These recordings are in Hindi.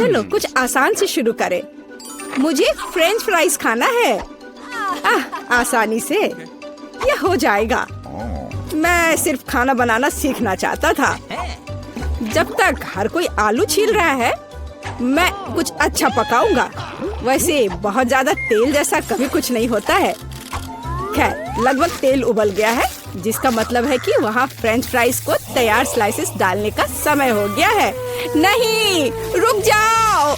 चलो कुछ आसान से शुरू करें। मुझे फ्रेंच फ्राइज खाना है। आसानी से यह हो जाएगा। मैं सिर्फ खाना बनाना सीखना चाहता था। जब तक हर कोई आलू छील रहा है, मैं कुछ अच्छा पकाऊंगा। वैसे बहुत ज्यादा तेल जैसा कभी कुछ नहीं होता है। खैर, लगभग तेल उबल गया है, जिसका मतलब है कि वहाँ फ्रेंच फ्राइज को तैयार स्लाइसेस डालने का समय हो गया है। नहीं, रुक जाओ।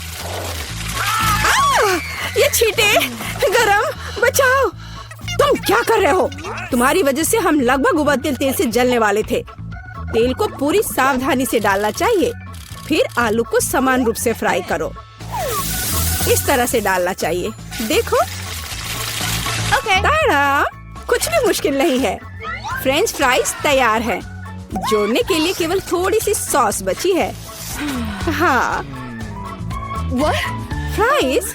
ये छींटे, गरम, बचाओ। तुम क्या कर रहे हो? तुम्हारी वजह से हम लगभग उबलते तेल से जलने वाले थे। तेल को पूरी सावधानी से डालना चाहिए। फिर आलू को समान रूप से फ्राई करो। इस तरह से डालना चाहिए। देखो, ताड़ा, कुछ भी मुश्किल नहीं है। फ्रेंच फ्राइज तैयार है। जोड़ने के लिए केवल थोड़ी सी सॉस बची है। हाँ, फ्राइज?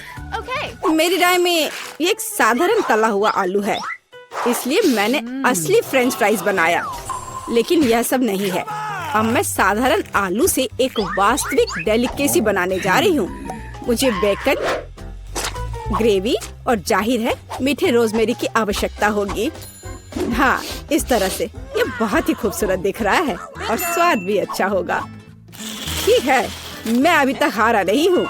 मेरी राय में ये एक साधारण तला हुआ आलू है, इसलिए मैंने असली फ्रेंच फ्राइज बनाया। लेकिन यह सब नहीं है। अब मैं साधारण आलू से एक वास्तविक डेलिकेसी बनाने जा रही हूँ। मुझे बेकन, ग्रेवी और जाहिर है मीठे रोजमेरी की आवश्यकता होगी। हाँ, इस तरह से ये बहुत ही खूबसूरत दिख रहा है और स्वाद भी अच्छा होगा। ठीक है, मैं अभी तक हारा नहीं हूँ।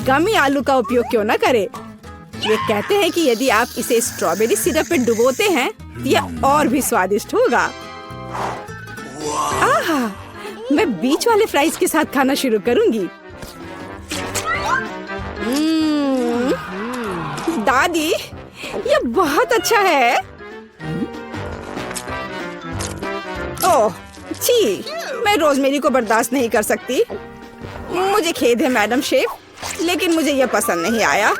गमी आलू का उपयोग क्यों न करें? ये कहते हैं कि यदि आप इसे स्ट्रॉबेरी सिरप में डुबोते हैं तो यह और भी स्वादिष्ट होगा। आहा, मैं बीच वाले फ्राइज के साथ खाना शुरू करूंगी। दादी, ये बहुत अच्छा है। ओह, छी, मैं रोजमेरी को बर्दाश्त नहीं कर सकती। मुझे खेद है मैडम शेफ, लेकिन मुझे यह पसंद नहीं आया।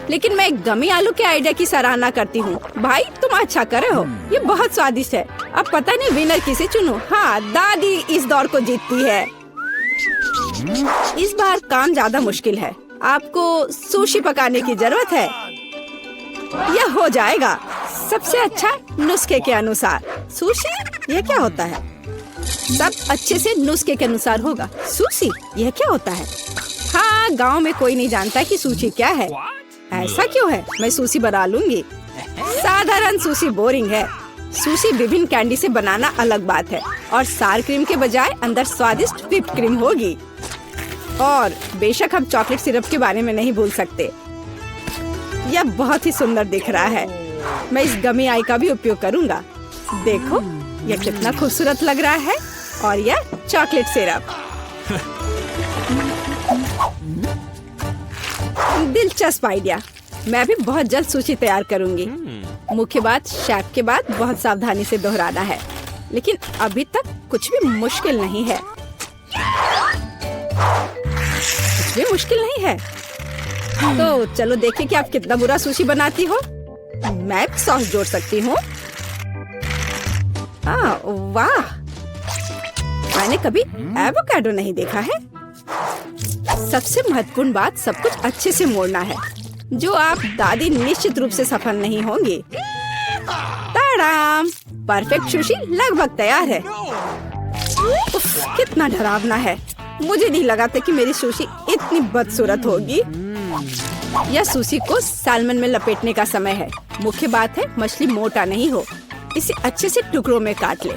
लेकिन मैं गमी आलू के आइडिया की सराहना करती हूँ। भाई, तुम अच्छा कर रहे हो। ये बहुत स्वादिष्ट है। अब पता नहीं विनर किसे चुनूं। हाँ, दादी इस दौर को जीतती है। इस बार काम ज्यादा मुश्किल है। आपको सुशी पकाने की जरूरत है। यह हो जाएगा सबसे अच्छा नुस्खे के अनुसार। सुशी? यह क्या होता है? सब अच्छे से नुस्खे के अनुसार होगा। सुशी? यह क्या होता है? हाँ, गांव में कोई नहीं जानता कि सुशी क्या है। ऐसा क्यों है? मैं सुशी बना लूंगी। साधारण सुशी बोरिंग है। सुशी विभिन्न कैंडी से बनाना अलग बात है, और सार क्रीम के बजाय अंदर स्वादिष्ट व्हिप्ड क्रीम होगी। और बेशक हम चॉकलेट सिरप के बारे में नहीं भूल सकते। यह बहुत ही सुंदर दिख रहा है। मैं इस गमी आई का भी उपयोग करूंगा। देखो, यह कितना खूबसूरत लग रहा है। और यह चॉकलेट सिरप। दिलचस्प आइडिया। मैं भी बहुत जल्द सूची तैयार करूंगी। मुख्य बात शेफ के बाद बहुत सावधानी से दोहराना है। लेकिन अभी तक कुछ भी मुश्किल नहीं है। कुछ भी मुश्किल नहीं है। तो चलो देखें कि आप कितना बुरा सुशी बनाती हो। मैं सॉस जोड़ सकती हूँ। वाह, मैंने कभी एवोकाडो नहीं देखा है। सबसे महत्वपूर्ण बात, सब कुछ अच्छे से मोड़ना है, जो आप दादी निश्चित रूप से सफल नहीं होंगे। ताड़ाम, परफेक्ट सुशी लगभग तैयार है। उफ, कितना डरावना है। मुझे नहीं लगा था कि मेरी सुशी इतनी बदसूरत होगी। यह सुशी को सालमन में लपेटने का समय है। मुख्य बात है मछली मोटा नहीं हो। इसे अच्छे से टुकड़ों में काट ले।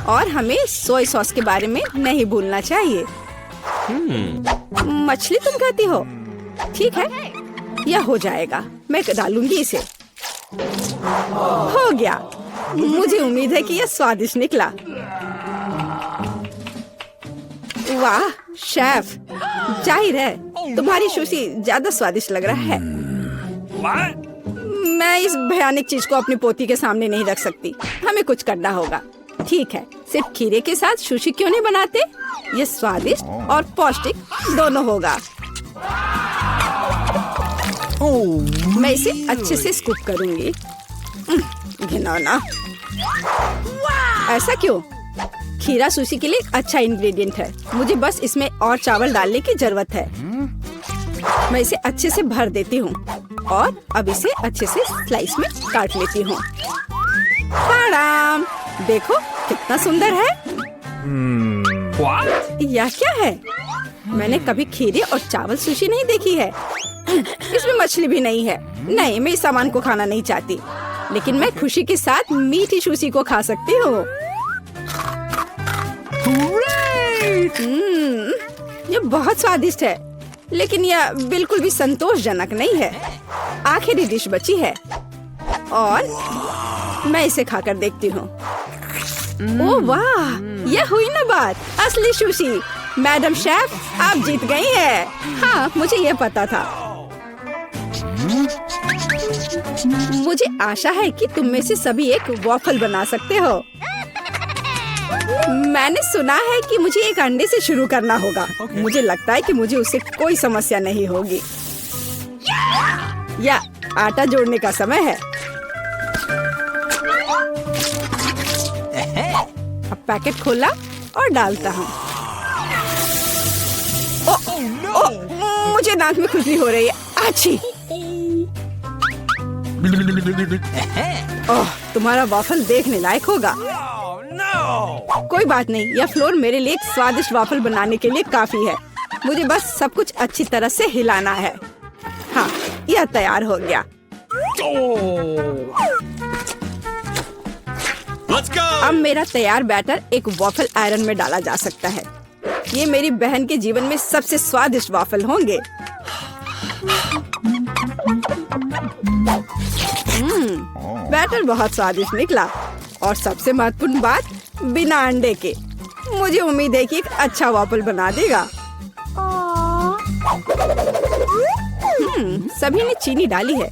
और हमें सोया सॉस के बारे में नहीं भूलना चाहिए। मछली तुम खाती हो? ठीक है, यह हो जाएगा। मैं डालूंगी इसे। हो गया। मुझे उम्मीद है कि यह स्वादिष्ट निकला। वाह शेफ, जाहिर है तुम्हारी सुशी ज्यादा स्वादिष्ट लग रहा है। मैं इस भयानक चीज को अपनी पोती के सामने नहीं रख सकती। हमें कुछ करना होगा। ठीक है, सिर्फ खीरे के साथ सुशी क्यों नहीं बनाते? ये स्वादिष्ट और पौष्टिक दोनों होगा। मैं इसे अच्छे से स्कूप करूंगी। घिनौना। ऐसा क्यों? खीरा सुशी के लिए अच्छा इंग्रेडिएंट है। मुझे बस इसमें और चावल डालने की जरूरत है। मैं इसे अच्छे से भर देती हूँ और अब इसे अच्छे से स्लाइस में काट लेती हूँ। देखो कितना सुंदर है। यह क्या है? मैंने कभी खीरे और चावल सुशी नहीं देखी है। इसमें मछली भी नहीं है। नहीं, मैं इस सामान को खाना नहीं चाहती, लेकिन मैं खुशी के साथ मीठी सुशी को खा सकती हूँ। ये बहुत स्वादिष्ट है, लेकिन यह बिल्कुल भी संतोषजनक नहीं है। आखिरी डिश बची है और मैं इसे खाकर देखती हूँ। ओह वाह, यह हुई ना बात, असली सुशी। मैडम शेफ, आप जीत गई हैं। हाँ, मुझे यह पता था। मुझे आशा है कि तुम में से सभी एक वॉफल बना सकते हो। मैंने सुना है कि मुझे एक अंडे से शुरू करना होगा। मुझे लगता है कि मुझे उससे कोई समस्या नहीं होगी। या आटा जोड़ने का समय है। अब पैकेट खोला और डालता हूँ। मुझे नाक में खुजली हो रही है। आछी। ओह, तुम्हारा वॉफल देखने लायक होगा। कोई बात नहीं, यह फ्लोर मेरे लिए एक स्वादिष्ट वॉफल बनाने के लिए काफी है। मुझे बस सब कुछ अच्छी तरह से हिलाना है। हाँ, यह तैयार हो गया। अब मेरा तैयार बैटर एक वॉफल आयरन में डाला जा सकता है। ये मेरी बहन के जीवन में सबसे स्वादिष्ट वॉफल होंगे। बैटर बहुत स्वादिष्ट निकला और सबसे महत्वपूर्ण बात, बिना अंडे के। मुझे उम्मीद है कि एक अच्छा वॉफल बना देगा। सभी ने चीनी डाली है,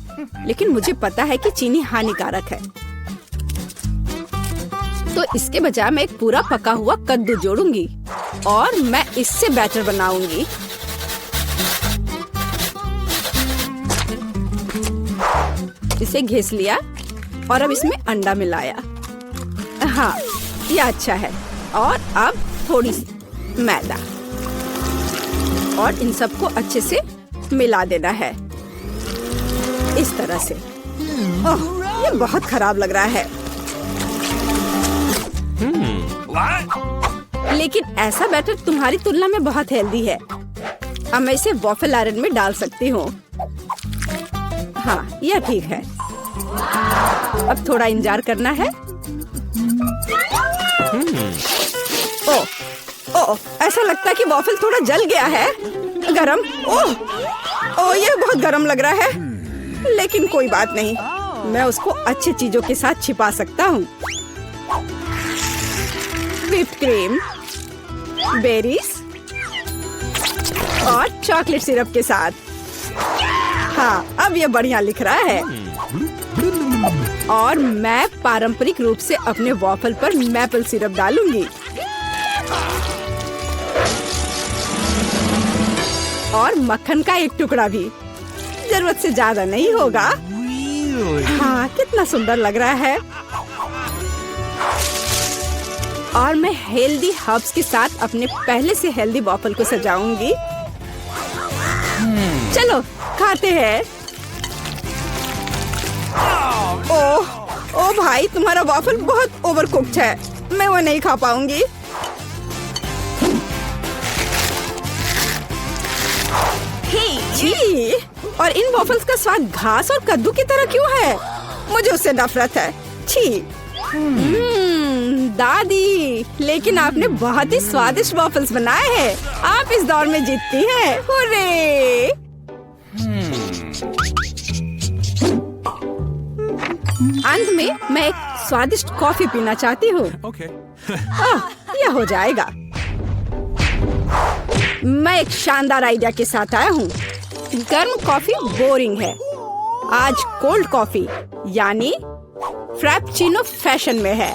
लेकिन मुझे पता है कि चीनी हानिकारक है। तो इसके बजाय मैं एक पूरा पका हुआ कद्दू जोड़ूंगी और मैं इससे बैटर बनाऊंगी। इसे घिस लिया और अब इसमें अंडा मिलाया। हाँ, ये अच्छा है। और अब थोड़ी सी मैदा और इन सबको अच्छे से मिला देना है, इस तरह से। ओह, ये बहुत खराब लग रहा है। लेकिन ऐसा बैटर तुम्हारी तुलना में बहुत हेल्दी है। अब मैं इसे वॉफल आयरन में डाल सकती हूँ। हाँ, यह ठीक है। अब थोड़ा इंतजार करना है। ओह, ऐसा लगता है कि वॉफल थोड़ा जल गया है। गरम। ओह, यह बहुत गरम लग रहा है, लेकिन कोई बात नहीं, मैं उसको अच्छी चीजों के साथ छिपा सकता हूँ। व्हिप्ड क्रीम, बेरीज और चॉकलेट सिरप के साथ। हाँ, अब ये बढ़िया लिख रहा है। और मैं पारंपरिक रूप से अपने वॉफल पर मैपल सिरप डालूंगी और मक्खन का एक टुकड़ा भी। जरूरत से ज्यादा नहीं होगा। हाँ, कितना सुंदर लग रहा है। और मैं हेल्दी हर्ब्स के साथ अपने पहले से हेल्दी वॉफल को सजाऊंगी। चलो खाते हैं। ओह भाई, तुम्हारा वॉफल बहुत ओवरकुक्ड है। मैं वो नहीं खा पाऊंगी। छी, और इन वॉफल्स का स्वाद घास और कद्दू की तरह क्यों है? मुझे उससे नफरत है। छी। दादी, लेकिन आपने बहुत ही स्वादिष्ट वॉफल्स बनाए हैं। आप इस दौर में जीतती हैं। हुर्रे! अंत में मैं एक स्वादिष्ट कॉफी पीना चाहती हूँ। यह हो जाएगा। मैं एक शानदार आइडिया के साथ आया हूँ। गर्म कॉफी बोरिंग है। आज कोल्ड कॉफी यानी फ्रैप्पुचिनो फैशन में है।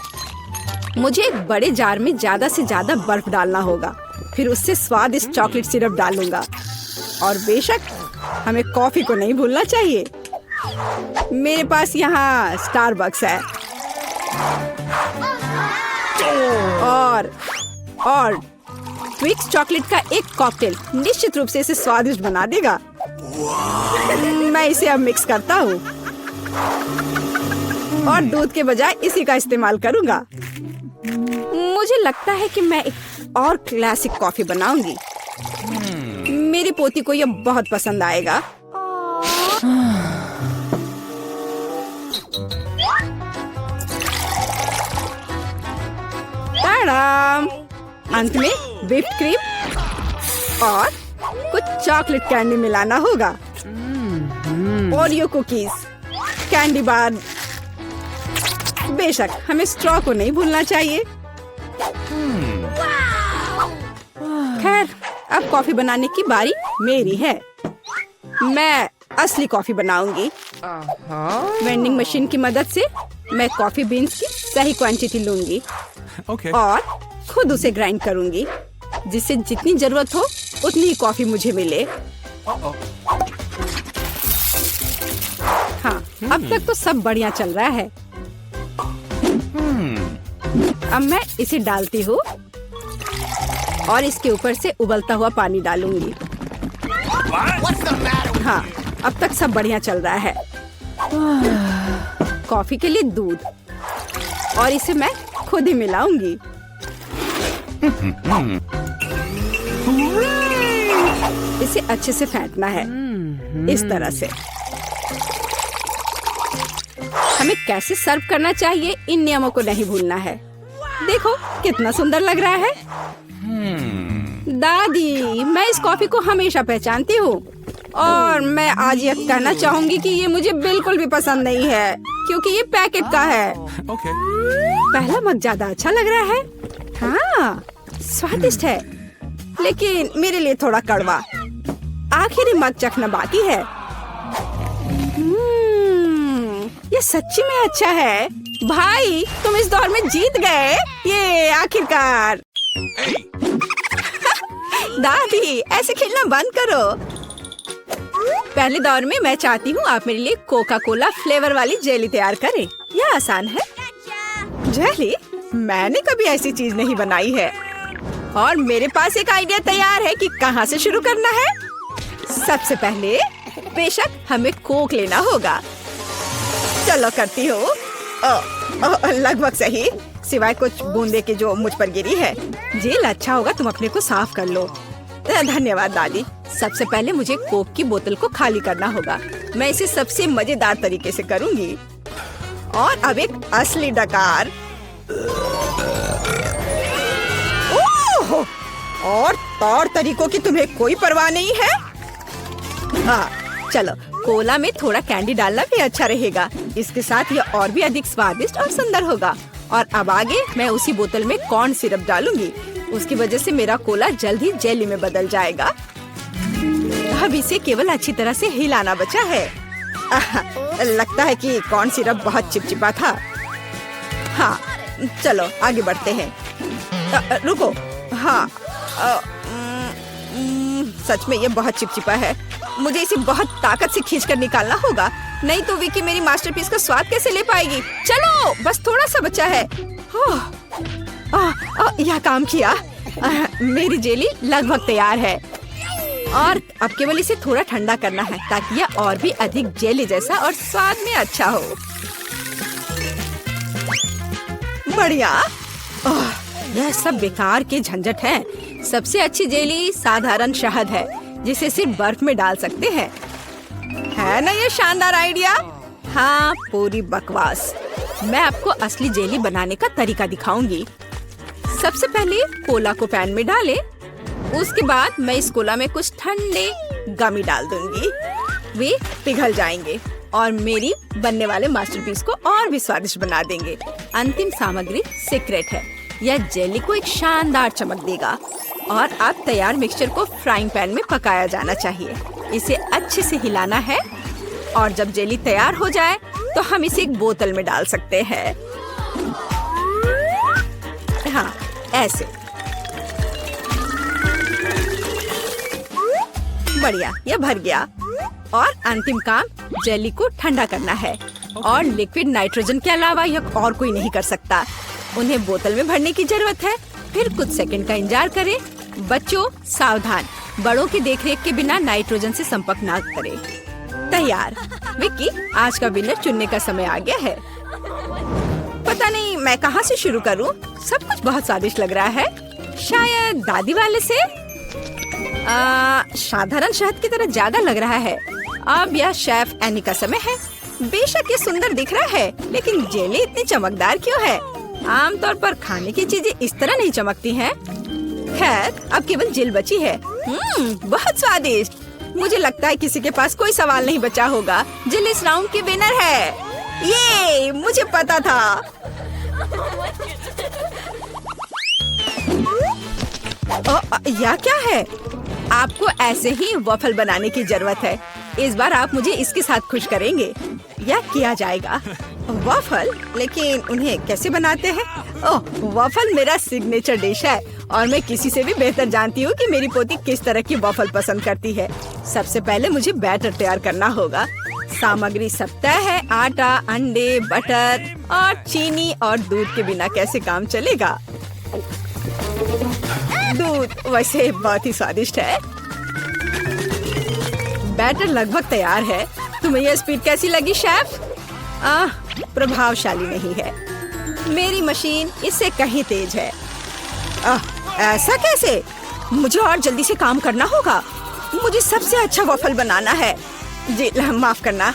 मुझे एक बड़े जार में ज्यादा से ज्यादा बर्फ डालना होगा, फिर उससे स्वादिष्ट चॉकलेट सिरप डालूंगा। और बेशक हमें कॉफी को नहीं भूलना चाहिए। मेरे पास यहाँ स्टारबक्स है और ट्विक्स चॉकलेट का एक कॉकटेल निश्चित रूप से इसे स्वादिष्ट बना देगा। मैं इसे अब मिक्स करता हूँ और दूध के बजाय इसी का इस्तेमाल करूँगा। मुझे लगता है कि मैं एक और क्लासिक कॉफी बनाऊंगी। पोती को ये बहुत पसंद आएगा। ताड़ाम! अंत में व्हिप्ड क्रीम और कुछ चॉकलेट कैंडी मिलाना होगा। Oreo cookies, candy bar. बेशक हमें स्ट्रॉ को नहीं भूलना चाहिए। खैर, अब कॉफी बनाने की बारी मेरी है। मैं असली कॉफी बनाऊंगी। वेंडिंग मशीन की मदद से मैं कॉफी बीन्स की सही क्वांटिटी लूंगी और खुद उसे ग्राइंड करूंगी, जिससे जितनी जरूरत हो उतनी ही कॉफी मुझे मिले। हाँ, अब तक तो सब बढ़िया चल रहा है। अब मैं इसे डालती हूँ और इसके ऊपर से उबलता हुआ पानी डालूंगी। हाँ, अब तक सब बढ़िया चल रहा है। कॉफी के लिए दूध, और इसे मैं खुद ही मिलाऊंगी। इसे अच्छे से फेंटना है, इस तरह से। हमें कैसे सर्व करना चाहिए, इन नियमों को नहीं भूलना है। देखो कितना सुंदर लग रहा है। दादी, मैं इस कॉफी को हमेशा पहचानती हूँ और मैं आज ये कहना चाहूंगी कि ये मुझे बिल्कुल भी पसंद नहीं है, क्योंकि ये पैकेट का है। पहला मग ज्यादा अच्छा लग रहा है। हाँ, स्वादिष्ट है, लेकिन मेरे लिए थोड़ा कड़वा। आखिरी मग चखना बाकी है। ये सच्ची में अच्छा है। भाई, तुम इस दौर में जीत गए। ये आखिरकार। दादी, ऐसे खेलना बंद करो। पहले दौर में मैं चाहती हूँ आप मेरे लिए कोका कोला फ्लेवर वाली जेली तैयार करें। यह आसान है। जेली? मैंने कभी ऐसी चीज नहीं बनाई है। और मेरे पास एक आइडिया तैयार है कि कहाँ से शुरू करना है। सबसे पहले बेशक हमें कोक लेना होगा। चलो करती हूँ। लगभग सही, सिवाय कुछ बूंदे के जो मुझ पर गिरी है। जेल अच्छा होगा तुम अपने को साफ कर लो। धन्यवाद दादी। सबसे पहले मुझे कोक की बोतल को खाली करना होगा। मैं इसे सबसे मजेदार तरीके से करूंगी। और अब एक असली डकार। ओह! और तौर तरीकों की तुम्हें कोई परवाह नहीं है। चलो, कोला में थोड़ा कैंडी डालना भी अच्छा रहेगा। इसके साथ यह और भी अधिक स्वादिष्ट और सुंदर होगा। और अब आगे मैं उसी बोतल में कॉर्न सिरप डालूंगी। उसकी वजह से मेरा कोला जल्द ही जेली में बदल जाएगा। अब इसे केवल अच्छी तरह से हिलाना बचा है। लगता है कि कॉर्न सिरप बहुत चिपचिपा था। हाँ, चलो आगे बढ़ते हैं। रुको। हाँ, सच में ये बहुत चिपचिपा है। मुझे इसे बहुत ताकत से खींचकर निकालना होगा, नहीं तो विकी मेरी मास्टरपीस का स्वाद कैसे ले पाएगी। चलो, बस थोड़ा सा बचा है। यह काम किया। मेरी जेली लगभग तैयार है और अब केवल इसे थोड़ा ठंडा करना है ताकि यह और भी अधिक जेली जैसा और स्वाद में अच्छा हो। बढ़िया। यह सब बेकार के झंझट है। सबसे अच्छी जेली साधारण शहद है, जिसे सिर्फ बर्फ में डाल सकते हैं। है ना ये शानदार आइडिया? हाँ, पूरी बकवास। मैं आपको असली जेली बनाने का तरीका दिखाऊंगी। सबसे पहले कोला को पैन में डालें। उसके बाद मैं इस कोला में कुछ ठंडे गमी डाल दूंगी। वे पिघल जाएंगे और मेरी बनने वाले मास्टरपीस को और भी स्वादिष्ट बना देंगे। अंतिम सामग्री सीक्रेट है। यह जेली को एक शानदार चमक देगा। और अब तैयार मिक्सचर को फ्राइंग पैन में पकाया जाना चाहिए। इसे अच्छे से हिलाना है और जब जेली तैयार हो जाए तो हम इसे एक बोतल में डाल सकते हैं। हाँ, ऐसे। बढ़िया, यह भर गया। और अंतिम काम जेली को ठंडा करना है। और लिक्विड नाइट्रोजन के अलावा यह और कोई नहीं कर सकता। उन्हें बोतल में भरने की जरूरत है। फिर कुछ सेकंड का इंतजार करें। बच्चों सावधान, बड़ों की देखरेख के बिना नाइट्रोजन से संपर्क ना करें। तैयार। विक्की, आज का विनर चुनने का समय आ गया है। पता नहीं मैं कहाँ से शुरू करूँ। सब कुछ बहुत स्वादिष्ट लग रहा है। शायद दादी वाले से। साधारण शहद की तरह ज्यादा लग रहा है। अब यह शेफ एनी का समय है। बेशक ये सुंदर दिख रहा है, लेकिन जेली इतनी चमकदार क्यों है? आमतौर पर खाने की चीजें इस तरह नहीं चमकती हैं। खैर, अब केवल जेल बची है। बहुत स्वादिष्ट। मुझे लगता है किसी के पास कोई सवाल नहीं बचा होगा। जेल इस राउंड की विनर है। ये मुझे पता था। यह क्या है? आपको ऐसे ही वॉफल बनाने की जरूरत है। इस बार आप मुझे इसके साथ खुश करेंगे। यह किया जाएगा। वॉफल, लेकिन उन्हें कैसे बनाते हैं? ओह, वॉफल मेरा सिग्नेचर डिश है और मैं किसी से भी बेहतर जानती हूँ कि मेरी पोती किस तरह की वॉफल पसंद करती है। सबसे पहले मुझे बैटर तैयार करना होगा। सामग्री सब तय है। आटा, अंडे, बटर और चीनी और दूध के बिना कैसे काम चलेगा? दूध वैसे बहुत ही स्वादिष्ट है। बैटर लगभग तैयार है। तुम्हें यह स्पीड कैसी लगी शेफ? प्रभावशाली नहीं है। मेरी मशीन इससे कहीं तेज है। ऐसा कैसे? मुझे और जल्दी से काम करना होगा। मुझे सबसे अच्छा वॉफल बनाना है। जी माफ करना,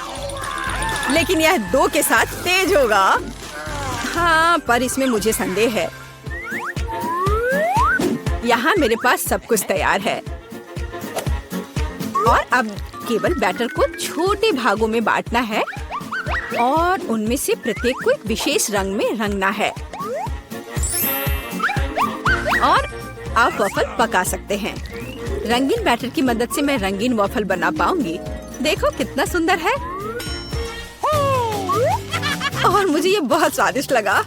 लेकिन यह 2 के साथ तेज होगा। हाँ, पर इसमें मुझे संदेह है। यहाँ मेरे पास सब कुछ तैयार है और अब केवल बैटर को छोटे भागों में बांटना है और उनमें से प्रत्येक को एक विशेष रंग में रंगना है और आप वॉफल पका सकते हैं। रंगीन बैटर की मदद से मैं रंगीन वॉफल बना पाऊंगी। देखो कितना सुंदर है और मुझे ये बहुत स्वादिष्ट लगा।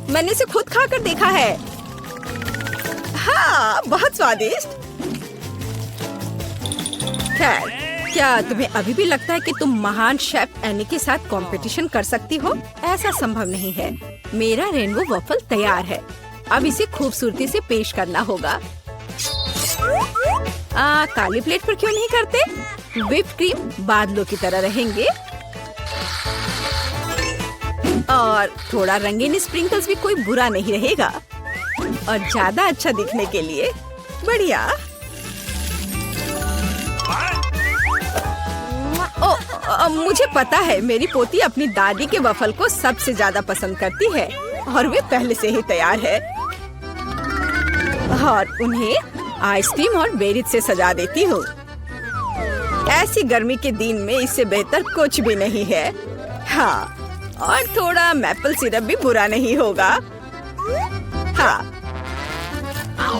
मैंने इसे खुद खाकर देखा है। हाँ, बहुत स्वादिष्ट। खैर, क्या तुम्हें अभी भी लगता है कि तुम महान शेफ एनी के साथ कंपटीशन कर सकती हो? ऐसा संभव नहीं है। मेरा रेनबो वॉफल तैयार है। अब इसे खूबसूरती से पेश करना होगा। काली प्लेट पर क्यों नहीं करते? व्हिप क्रीम बादलों की तरह रहेंगे और थोड़ा रंगीन स्प्रिंकल्स भी कोई बुरा नहीं रहेगा और ज्यादा अच्छा दिखने के लिए बढ़िया। मुझे पता है मेरी पोती अपनी दादी के वफल को सबसे ज्यादा पसंद करती है और वे पहले से ही तैयार है और उन्हें आइसक्रीम और बेरीज से सजा देती हूँ। ऐसी गर्मी के दिन में इससे बेहतर कुछ भी नहीं है। हाँ, और थोड़ा मैपल सिरप भी बुरा नहीं होगा। हाँ,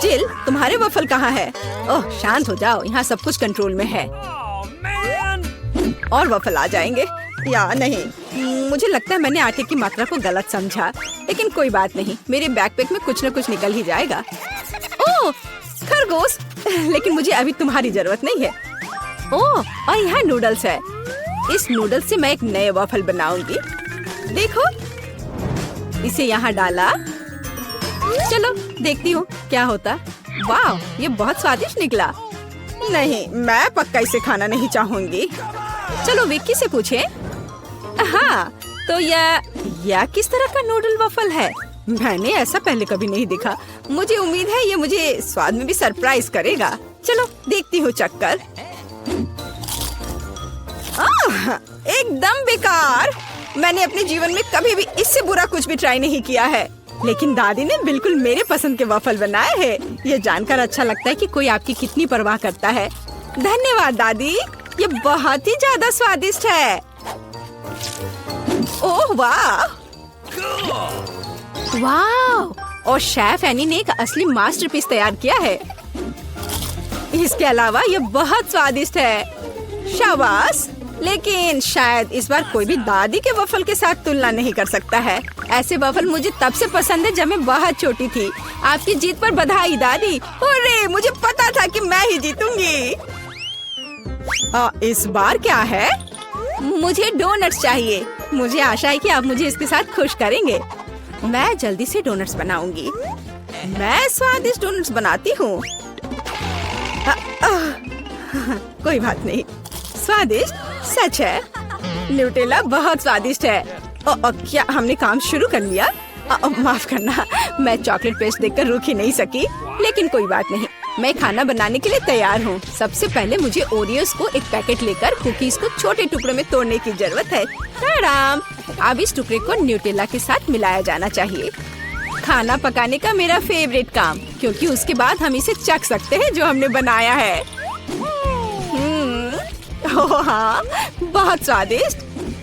जिल, तुम्हारे वफल कहाँ है? ओह, शांत हो जाओ, यहाँ सब कुछ कंट्रोल में है। और वफल आ जाएंगे या नहीं? मुझे लगता है मैंने आटे की मात्रा को गलत समझा, लेकिन कोई बात नहीं, मेरे बैकपैक में कुछ न कुछ निकल ही जाएगा। ओह, खरगोश, लेकिन मुझे अभी तुम्हारी जरूरत नहीं है। ओह, और यहाँ नूडल्स है। इस नूडल्स से मैं एक नए वफल बनाऊंगी। देखो, इसे यहाँ डाला। चलो देखती हूँ क्या होता। वाह, ये बहुत स्वादिष्ट निकला। नहीं, मैं पक्का इसे खाना नहीं चाहूंगी। चलो विक्की से पूछें। हाँ, तो यह किस तरह का नूडल वफल है? मैंने ऐसा पहले कभी नहीं देखा। मुझे उम्मीद है ये मुझे स्वाद में भी सरप्राइज करेगा। चलो देखती हूँ चक्कर। एकदम बेकार। मैंने अपने जीवन में कभी भी इससे बुरा कुछ भी ट्राई नहीं किया है, लेकिन दादी ने बिल्कुल मेरे पसंद के वफल बनाए हैं। ये जानकर अच्छा लगता है कि कोई आपकी कितनी परवाह करता है। धन्यवाद दादी, ये बहुत ही ज्यादा स्वादिष्ट है। ओह वाह, वाह! और शेफ एनी ने एक असली मास्टरपीस तैयार किया है। इसके अलावा ये बहुत स्वादिष्ट है। शाबाश! लेकिन शायद इस बार कोई भी दादी के वफल के साथ तुलना नहीं कर सकता है। ऐसे वफल मुझे तब से पसंद है जब मैं बहुत छोटी थी। आपकी जीत पर बधाई दादी। अरे, मुझे पता था कि मैं ही जीतूंगी। इस बार क्या है? मुझे डोनट्स चाहिए। मुझे आशा है कि आप मुझे इसके साथ खुश करेंगे। मैं जल्दी से डोनट्स बनाऊंगी। मैं स्वादिष्ट डोनट्स बनाती हूँ। कोई बात नहीं, स्वादिष्ट सच है। न्यूटेला बहुत स्वादिष्ट है। क्या हमने काम शुरू कर लिया? माफ करना, मैं चॉकलेट पेस्ट देखकर रुक ही नहीं सकी, लेकिन कोई बात नहीं, मैं खाना बनाने के लिए तैयार हूँ। सबसे पहले मुझे ओरियोस को एक पैकेट लेकर कुकीज को छोटे टुकड़ों में तोड़ने की जरूरत है। तड़ाम! अब इस टुकड़े को न्यूटेला के साथ मिलाया जाना चाहिए। खाना पकाने का मेरा फेवरेट काम, क्योंकि उसके बाद हम इसे चख सकते हैं जो हमने बनाया है। ओह हाँ, बहुत स्वादिष्ट।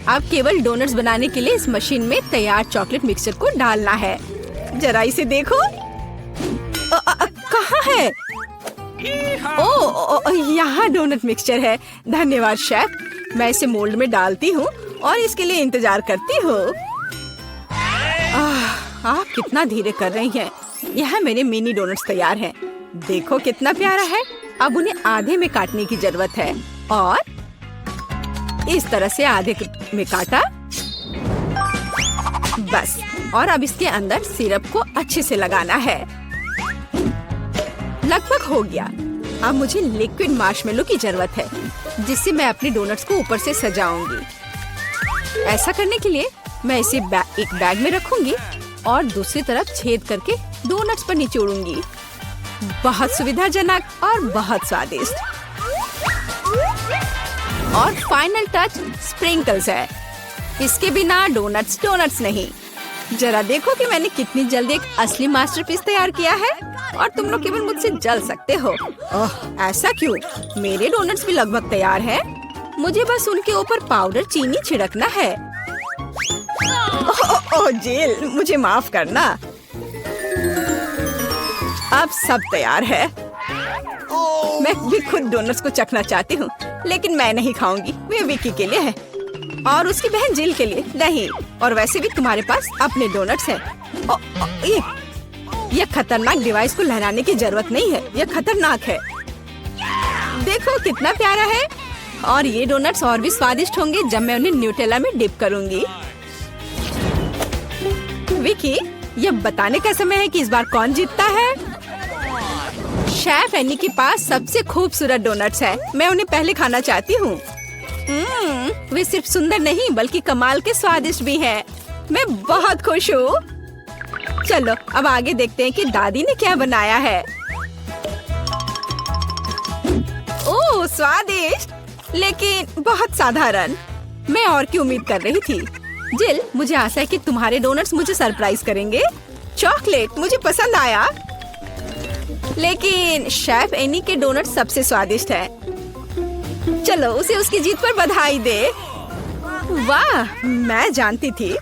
अब केवल डोनट्स बनाने के लिए इस मशीन में तैयार चॉकलेट मिक्सचर को डालना है। जरा इसे देखो। कहाँ है? ओ, यहाँ डोनट मिक्सचर है। धन्यवाद शेफ। मैं इसे मोल्ड में डालती हूँ और इसके लिए इंतजार करती हूँ। आप कितना धीरे कर रही हैं। यहाँ मेरे मिनी डोनट्स तैयार हैं। देखो कितना प्यारा है। अब उन्हें आधे में काटने की जरूरत है और इस तरह से आधे में काटा। बस, और अब इसके अंदर सिरप को अच्छे से लगाना है। लगभग हो गया। अब मुझे लिक्विड मार्शमेलो की जरूरत है, जिससे मैं अपने डोनट्स को ऊपर से सजाऊंगी। ऐसा करने के लिए मैं इसे एक बैग में रखूंगी और दूसरी तरफ छेद करके डोनट्स पर निचोड़ूंगी। बहुत सुविधाजनक और बहुत स्वादिष्ट। और फाइनल टच स्प्रिंकल्स है। इसके बिना डोनट्स डोनट्स नहीं। जरा देखो कि मैंने कितनी जल्दी एक असली मास्टरपीस तैयार किया है और तुम लोग केवल मुझसे जल सकते हो। ओह, ऐसा क्यों? मेरे डोनट्स भी लगभग तैयार हैं। मुझे बस उनके ऊपर पाउडर चीनी छिड़कना है। ओह जेल, मुझे माफ करना। अब सब तैयार है। मैं भी खुद डोनट्स को चखना चाहती हूँ, लेकिन मैं नहीं खाऊंगी। वे विकी के लिए है और उसकी बहन जिल के लिए नहीं। और वैसे भी तुम्हारे पास अपने डोनट्स हैं। ये खतरनाक डिवाइस को लहराने की जरूरत नहीं है। यह खतरनाक है। देखो कितना प्यारा है। और ये डोनट्स और भी स्वादिष्ट होंगे जब मैं उन्हें न्यूटेला में डिप करूंगी। विकी, यह बताने का समय है कि इस बार कौन जीतता है। शेफ एनी के पास सबसे खूबसूरत डोनट्स है। मैं उन्हें पहले खाना चाहती हूँ। वे सिर्फ सुंदर नहीं बल्कि कमाल के स्वादिष्ट भी हैं। मैं बहुत खुश हूँ। चलो अब आगे देखते हैं कि दादी ने क्या बनाया है। ओह स्वादिष्ट, लेकिन बहुत साधारण। मैं और की उम्मीद कर रही थी। जिल, मुझे आशा है कि तुम्हारे डोनट्स मुझे सरप्राइज करेंगे। चॉकलेट मुझे पसंद आया, लेकिन शेफ एनी के डोनट सबसे स्वादिष्ट है। चलो उसे उसकी जीत पर बधाई दे। वाह, मैं जानती थी